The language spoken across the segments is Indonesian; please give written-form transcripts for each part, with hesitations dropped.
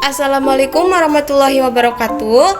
Assalamualaikum warahmatullahi wabarakatuh.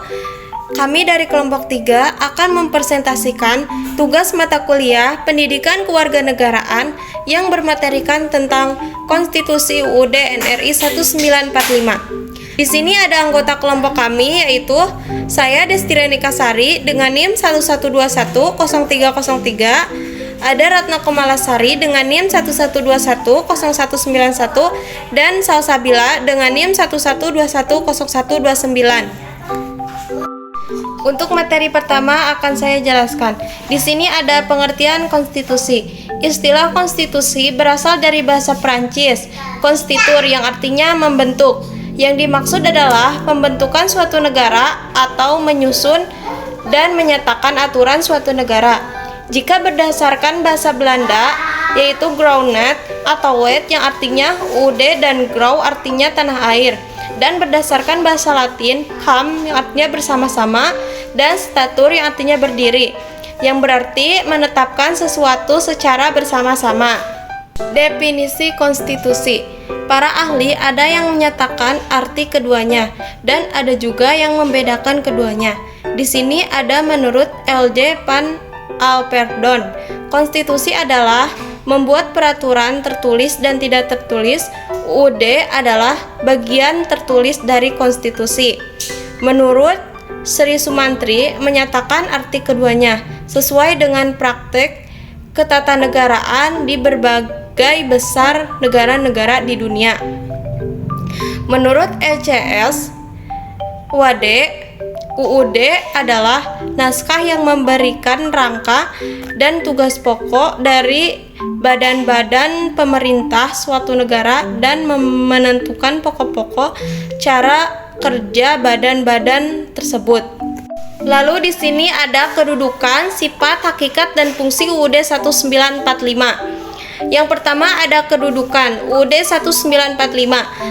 Kami dari kelompok 3 akan mempresentasikan tugas mata kuliah Pendidikan Kewarganegaraan yang bermaterikan tentang Konstitusi UUD NRI 1945. Di sini ada anggota kelompok kami, yaitu saya Destirenika Sari dengan NIM 11210303, ada Ratna Komalasari dengan NIM 11210191, dan Salsabila dengan NIM 11210129. Untuk materi pertama akan saya jelaskan. Di sini ada pengertian konstitusi. Istilah konstitusi berasal dari bahasa Prancis, constiture, yang artinya membentuk. Yang dimaksud adalah pembentukan suatu negara atau menyusun dan menyatakan aturan suatu negara. Jika berdasarkan bahasa Belanda, yaitu Grondwet atau Wet yang artinya UUD dan Grauw artinya tanah air, dan berdasarkan bahasa Latin Ham yang artinya bersama-sama, dan Statur yang artinya berdiri, yang berarti menetapkan sesuatu secara bersama-sama. Definisi konstitusi. Para ahli ada yang menyatakan arti keduanya dan ada juga yang membedakan keduanya. Di sini ada menurut L.J. Van Alperdon, konstitusi adalah membuat peraturan tertulis dan tidak tertulis. UUD adalah bagian tertulis dari konstitusi. Menurut Sri Sumantri menyatakan arti keduanya sesuai dengan praktek ketatanegaraan di berbagai besar negara-negara di dunia. Menurut ECS Wade, UUD adalah naskah yang memberikan rangka dan tugas pokok dari badan-badan pemerintah suatu negara dan menentukan pokok-pokok cara kerja badan-badan tersebut. Lalu di sini ada kedudukan, sifat, hakikat, dan fungsi UUD 1945. Yang pertama ada kedudukan. UUD 1945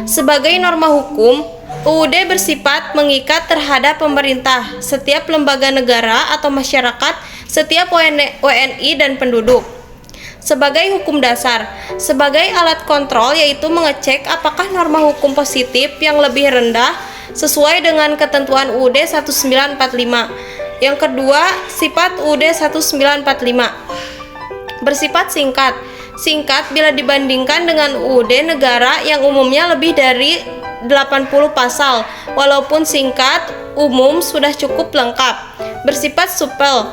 sebagai norma hukum, UUD bersifat mengikat terhadap pemerintah, setiap lembaga negara atau masyarakat, setiap WNI dan penduduk. Sebagai hukum dasar, sebagai alat kontrol, yaitu mengecek apakah norma hukum positif yang lebih rendah sesuai dengan ketentuan UUD 1945. Yang kedua, sifat UUD 1945 bersifat singkat. Singkat bila dibandingkan dengan UUD negara yang umumnya lebih dari 80 pasal, walaupun singkat, umum sudah cukup lengkap. Bersifat supel,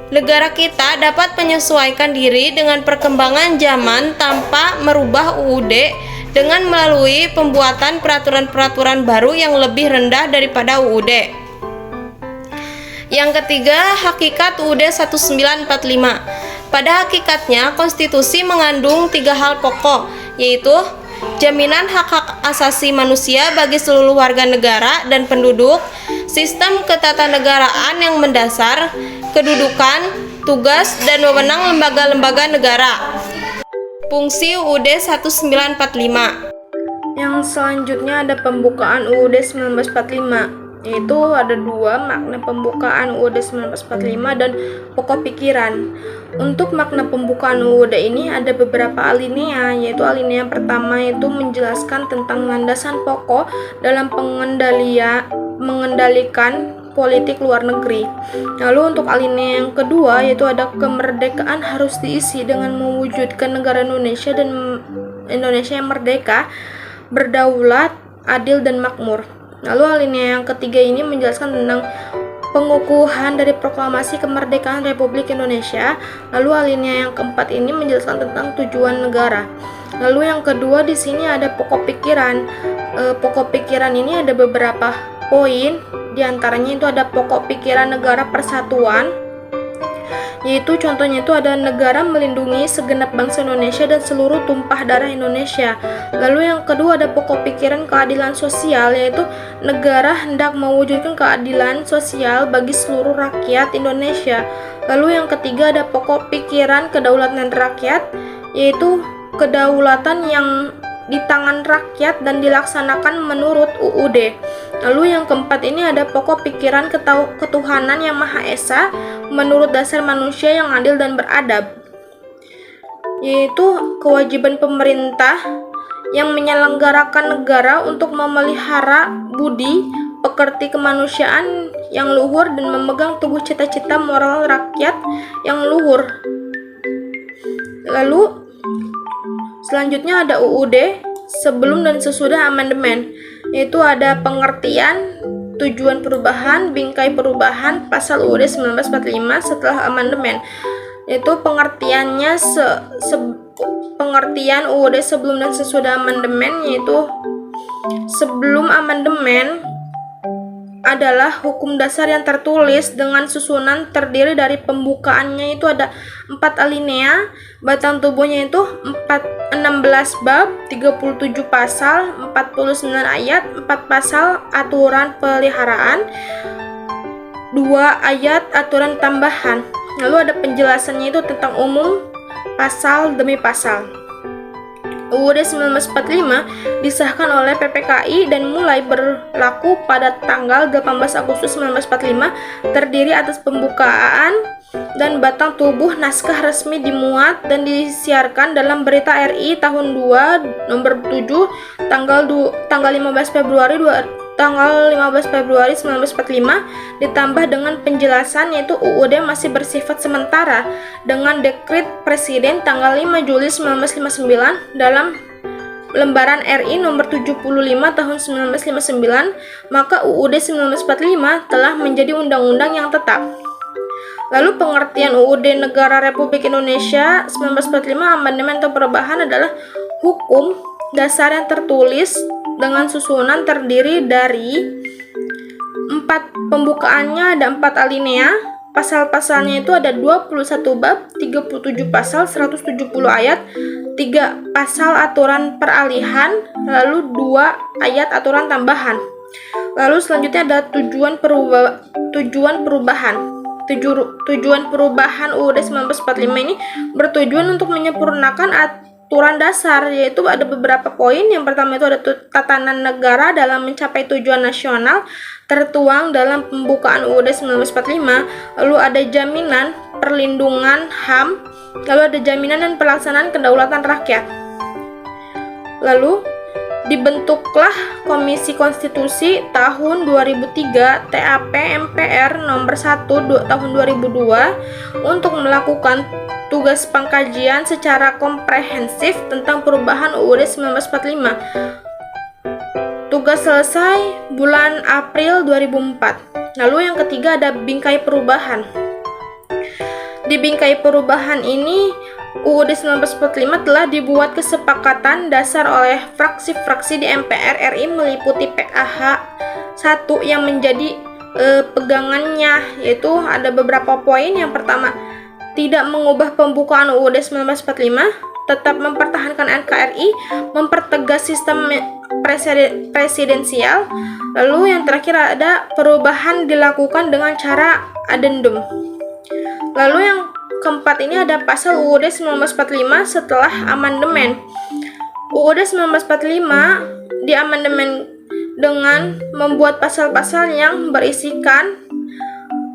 negara kita dapat menyesuaikan diri dengan perkembangan zaman tanpa merubah UUD dengan melalui pembuatan peraturan-peraturan baru yang lebih rendah daripada UUD. Yang ketiga, hakikat UUD 1945. Pada hakikatnya, konstitusi mengandung 3 hal pokok, yaitu jaminan hak-hak asasi manusia bagi seluruh warga negara dan penduduk, sistem ketatanegaraan yang mendasar, kedudukan, tugas, dan wewenang lembaga-lembaga negara. Fungsi UUD 1945. Yang selanjutnya ada pembukaan UUD 1945. Yaitu ada 2 makna pembukaan UUD 1945 dan pokok pikiran. Untuk makna pembukaan UUD ini ada beberapa alinea, yaitu alinea pertama itu menjelaskan tentang landasan pokok dalam mengendalikan politik luar negeri. Lalu untuk alinea yang kedua yaitu ada kemerdekaan harus diisi dengan mewujudkan negara Indonesia dan Indonesia yang merdeka, berdaulat, adil, dan makmur. Lalu alinea yang ketiga ini menjelaskan tentang pengukuhan dari proklamasi kemerdekaan Republik Indonesia. Lalu alinea yang keempat ini menjelaskan tentang tujuan negara. Lalu yang kedua di sini ada pokok pikiran. Pokok pikiran ini ada beberapa poin. Di antaranya itu ada pokok pikiran negara persatuan, yaitu contohnya itu ada negara melindungi segenap bangsa Indonesia dan seluruh tumpah darah Indonesia. Lalu yang kedua ada pokok pikiran keadilan sosial, yaitu negara hendak mewujudkan keadilan sosial bagi seluruh rakyat Indonesia. Lalu yang ketiga ada pokok pikiran kedaulatan rakyat, yaitu kedaulatan yang di tangan rakyat dan dilaksanakan menurut UUD. Lalu yang keempat ini ada pokok pikiran ketuhanan yang Maha Esa menurut dasar manusia yang adil dan beradab, yaitu kewajiban pemerintah yang menyelenggarakan negara untuk memelihara budi pekerti kemanusiaan yang luhur dan memegang teguh cita-cita moral rakyat yang luhur. Lalu selanjutnya ada UUD sebelum dan sesudah amandemen, yaitu ada pengertian, tujuan perubahan, bingkai perubahan pasal UUD 1945 setelah amandemen, yaitu pengertiannya pengertian UUD sebelum dan sesudah amandemen, yaitu sebelum amandemen adalah hukum dasar yang tertulis dengan susunan terdiri dari pembukaannya itu ada 4 alinea, batang tubuhnya itu 16 bab, 37 pasal, 49 ayat, 4 pasal aturan peliharaan, 2 ayat aturan tambahan. Lalu ada penjelasannya itu tentang umum pasal demi pasal. UUD 1945 disahkan oleh PPKI dan mulai berlaku pada tanggal 18 Agustus 1945, terdiri atas pembukaan dan batang tubuh naskah resmi dimuat dan disiarkan dalam Berita RI tahun 2 nomor 7 tanggal 15 Februari 1945 ditambah dengan penjelasan, yaitu UUD masih bersifat sementara dengan Dekret Presiden tanggal 5 Juli 1959 dalam lembaran RI nomor 75 tahun 1959, maka UUD 1945 telah menjadi undang-undang yang tetap. Lalu pengertian UUD Negara Republik Indonesia 1945 amandemen atau perubahan adalah hukum dasar yang tertulis dengan susunan terdiri dari 4 pembukaannya ada 4 alinea, pasal-pasalnya itu ada 21 bab, 37 pasal, 170 ayat, 3 pasal aturan peralihan, lalu 2 ayat aturan tambahan. Lalu selanjutnya ada tujuan perubahan. Tujuan perubahan UUD 1945 ini bertujuan untuk menyempurnakan aturan dasar, yaitu ada beberapa poin. Yang pertama itu ada tatanan negara dalam mencapai tujuan nasional tertuang dalam pembukaan UUD 1945, lalu ada jaminan perlindungan HAM, lalu ada jaminan dan pelaksanaan kedaulatan rakyat. Lalu dibentuklah Komisi Konstitusi tahun 2003 TAP MPR nomor 1 tahun 2002 untuk melakukan tugas pengkajian secara komprehensif tentang perubahan UUD 1945. Tugas selesai bulan April 2004. Lalu yang ketiga ada bingkai perubahan. Di bingkai perubahan ini UUD 1945 telah dibuat kesepakatan dasar oleh fraksi-fraksi di MPR RI meliputi PAH 1 yang menjadi pegangannya, yaitu ada beberapa poin. Yang pertama, tidak mengubah pembukaan UUD 1945, tetap mempertahankan NKRI, mempertegas sistem presidensial. Lalu yang terakhir ada perubahan dilakukan dengan cara adendum. Lalu yang keempat ini ada pasal UUD 1945 setelah amandemen. UUD 1945 diamandemen dengan membuat pasal-pasal yang berisikan,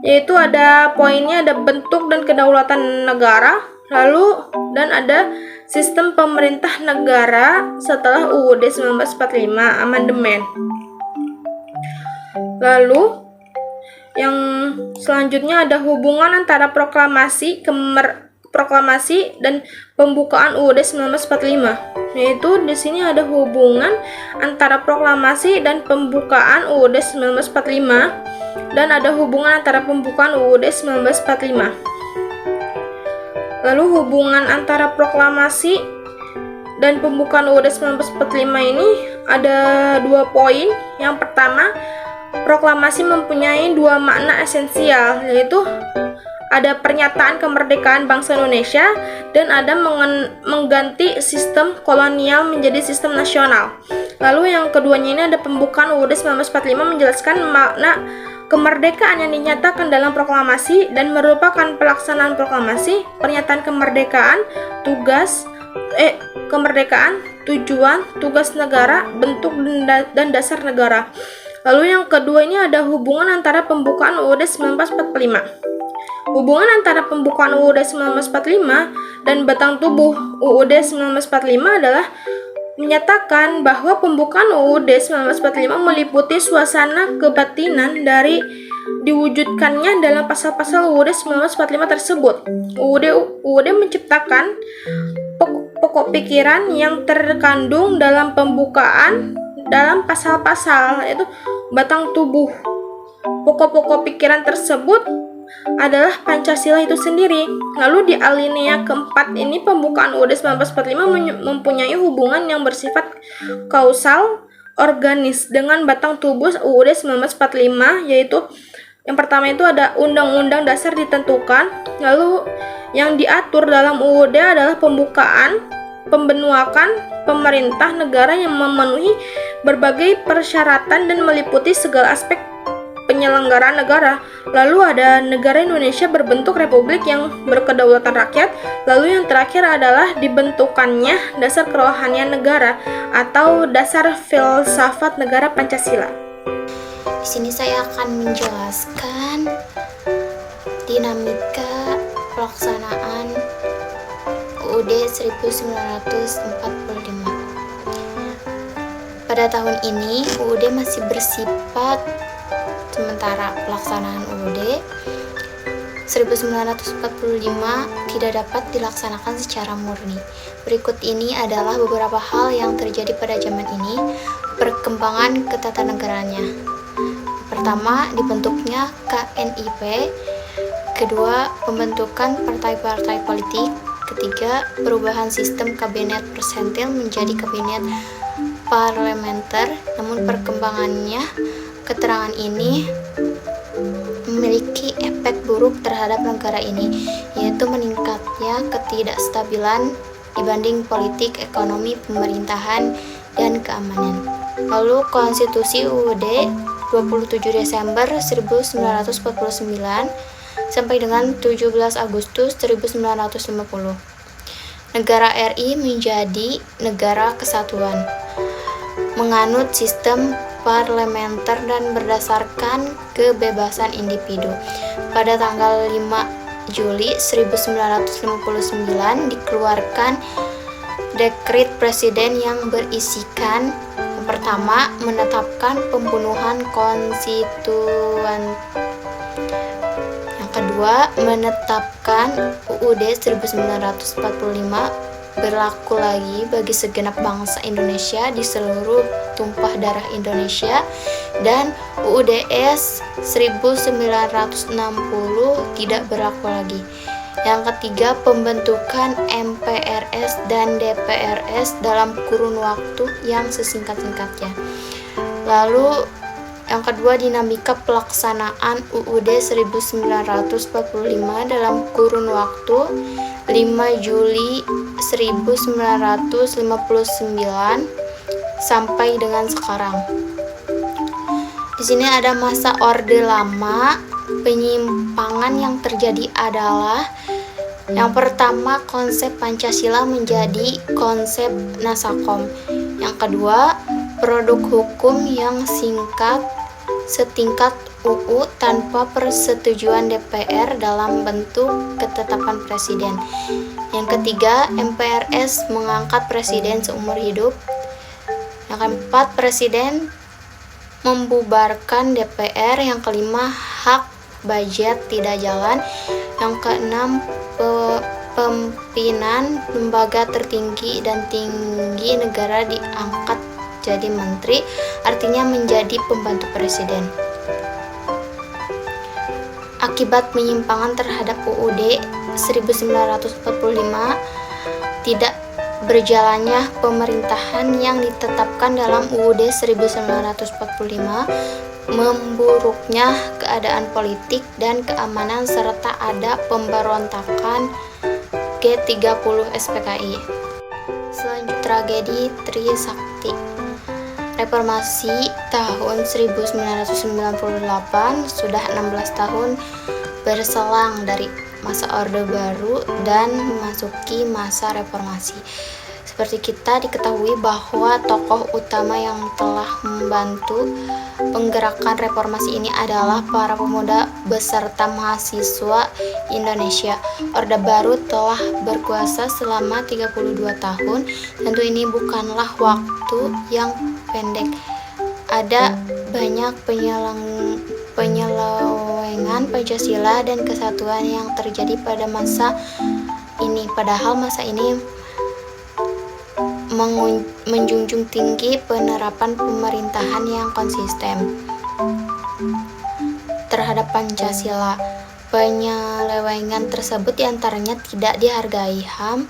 yaitu ada poinnya ada bentuk dan kedaulatan negara, lalu dan ada sistem pemerintah negara setelah UUD 1945 amandemen. Lalu yang selanjutnya ada hubungan antara proklamasi dan pembukaan UUD 1945. Yaitu di sini ada hubungan antara proklamasi dan pembukaan UUD 1945 dan ada hubungan antara pembukaan UUD 1945. Lalu hubungan antara proklamasi dan pembukaan UUD 1945 ini ada 2 poin. Yang pertama, proklamasi mempunyai 2 makna esensial, yaitu ada pernyataan kemerdekaan bangsa Indonesia dan ada mengganti sistem kolonial menjadi sistem nasional. Lalu yang keduanya ini ada pembukaan UUD 1945 menjelaskan makna kemerdekaan yang dinyatakan dalam proklamasi dan merupakan pelaksanaan proklamasi, pernyataan kemerdekaan, tujuan, tugas negara, bentuk dan dasar negara. Lalu yang kedua ini ada hubungan antara pembukaan UUD 1945. Hubungan antara pembukaan UUD 1945 dan batang tubuh UUD 1945 adalah menyatakan bahwa pembukaan UUD 1945 meliputi suasana kebatinan dari diwujudkannya dalam pasal-pasal UUD 1945 tersebut. UUD menciptakan pokok pikiran yang terkandung dalam pembukaan dalam pasal-pasal, yaitu batang tubuh pokok-pokok pikiran tersebut adalah Pancasila itu sendiri. Lalu di alinea keempat ini pembukaan UUD 1945 mempunyai hubungan yang bersifat kausal organis dengan batang tubuh UUD 1945, yaitu yang pertama itu ada Undang-Undang Dasar ditentukan. Lalu yang diatur dalam UUD adalah pembenuakan pemerintah negara yang memenuhi berbagai persyaratan dan meliputi segala aspek penyelenggaraan negara. Lalu ada negara Indonesia berbentuk republik yang berkedaulatan rakyat. Lalu yang terakhir adalah dibentukannya dasar kerohanian negara atau dasar filsafat negara Pancasila. Di sini saya akan menjelaskan dinamika pelaksanaan UUD 1945. Pada tahun ini UUD masih bersifat sementara. Pelaksanaan UUD 1945 tidak dapat dilaksanakan secara murni. Berikut ini adalah beberapa hal yang terjadi pada zaman ini, perkembangan ketatanegaranya. Pertama, dibentuknya KNIP. Kedua, pembentukan partai-partai politik. Ketiga, perubahan sistem kabinet persentil menjadi kabinet parlementer. Namun perkembangannya, keterangan ini memiliki efek buruk terhadap negara ini, yaitu meningkatnya ketidakstabilan dibanding politik, ekonomi, pemerintahan, dan keamanan. Lalu Konstitusi UUD 27 Desember 1949 sampai dengan 17 Agustus 1950. Negara RI menjadi negara kesatuan, menganut sistem parlementer dan berdasarkan kebebasan individu. Pada tanggal 5 Juli 1959 dikeluarkan dekret presiden yang berisikan: pertama, menetapkan pembunuhan konstituen. Yang kedua, menetapkan UUD 1945 berlaku lagi bagi segenap bangsa Indonesia di seluruh tumpah darah Indonesia, dan UUDS 1960 tidak berlaku lagi. Yang ketiga, pembentukan MPRS dan DPRS dalam kurun waktu yang sesingkat-singkatnya. Lalu yang kedua, dinamika pelaksanaan UUD 1945 dalam kurun waktu 5 Juli 1959 sampai dengan sekarang. Di sini ada masa Orde Lama. Penyimpangan yang terjadi adalah: yang pertama, konsep Pancasila menjadi konsep Nasakom. Yang kedua, produk hukum yang setingkat UU tanpa persetujuan DPR dalam bentuk ketetapan presiden. Yang ketiga, MPRS mengangkat presiden seumur hidup. Yang keempat, presiden membubarkan DPR. Yang kelima, hak budget tidak jalan. Yang keenam, pimpinan lembaga tertinggi dan tinggi negara diangkat jadi menteri, artinya menjadi pembantu presiden. Akibat penyimpangan terhadap UUD 1945, tidak berjalannya pemerintahan yang ditetapkan dalam UUD 1945, memburuknya keadaan politik dan keamanan, serta ada pemberontakan G30 SPKI. Selanjutnya, tragedi Trisakti. Reformasi tahun 1998 sudah 16 tahun berselang dari masa Orde Baru dan memasuki masa reformasi. Seperti kita diketahui bahwa tokoh utama yang telah membantu penggerakan reformasi ini adalah para pemuda beserta mahasiswa Indonesia. Orde Baru telah berkuasa selama 32 tahun. Tentu ini bukanlah waktu yang pendek. Ada banyak penyelewengan Pancasila dan kesatuan yang terjadi pada masa ini. Padahal masa ini menjunjung tinggi penerapan pemerintahan yang konsisten terhadap Pancasila. Penyelewengan tersebut diantaranya tidak dihargai HAM,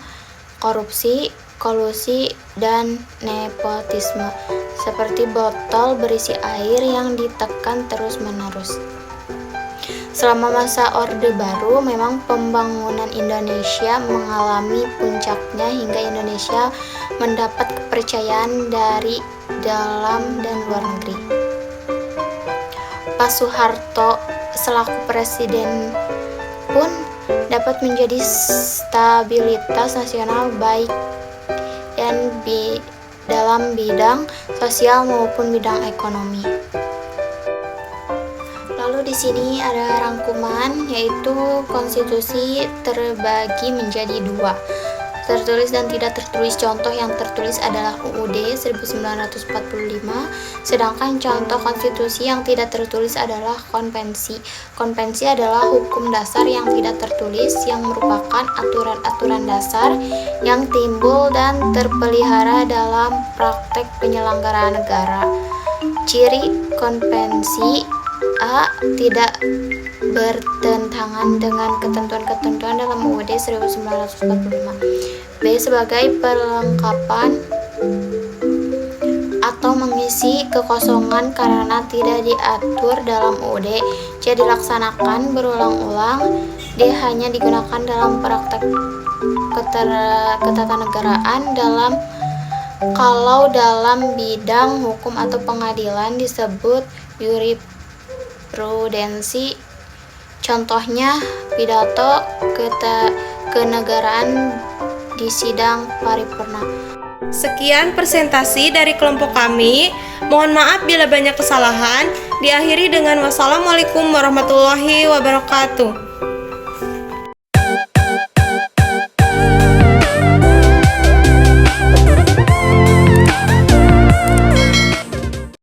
korupsi, kolusi, dan nepotisme, seperti botol berisi air yang ditekan terus-menerus. Selama masa Orde Baru, memang pembangunan Indonesia mengalami puncaknya hingga Indonesia mendapat kepercayaan dari dalam dan luar negeri. Pak Soeharto selaku presiden pun dapat menjadi stabilitas nasional baik dan dalam bidang sosial maupun bidang ekonomi. Lalu di sini ada rangkuman, yaitu konstitusi terbagi menjadi dua, tertulis dan tidak tertulis. Contoh yang tertulis adalah UUD 1945, sedangkan contoh konstitusi yang tidak tertulis adalah konvensi. Konvensi adalah hukum dasar yang tidak tertulis yang merupakan aturan-aturan dasar yang timbul dan terpelihara dalam praktek penyelenggaraan negara. Ciri konvensi: A. Tidak bertentangan dengan ketentuan-ketentuan dalam UUD 1945. B. Sebagai perlengkapan atau mengisi kekosongan karena tidak diatur dalam UUD. C. Dilaksanakan berulang-ulang. D. Hanya digunakan dalam praktek ketatanegaraan kalau dalam bidang hukum atau pengadilan disebut jurisprudensi. Contohnya pidato kenegaraan di sidang paripurna. Sekian presentasi dari kelompok kami. Mohon maaf bila banyak kesalahan. Diakhiri dengan wassalamualaikum warahmatullahi wabarakatuh.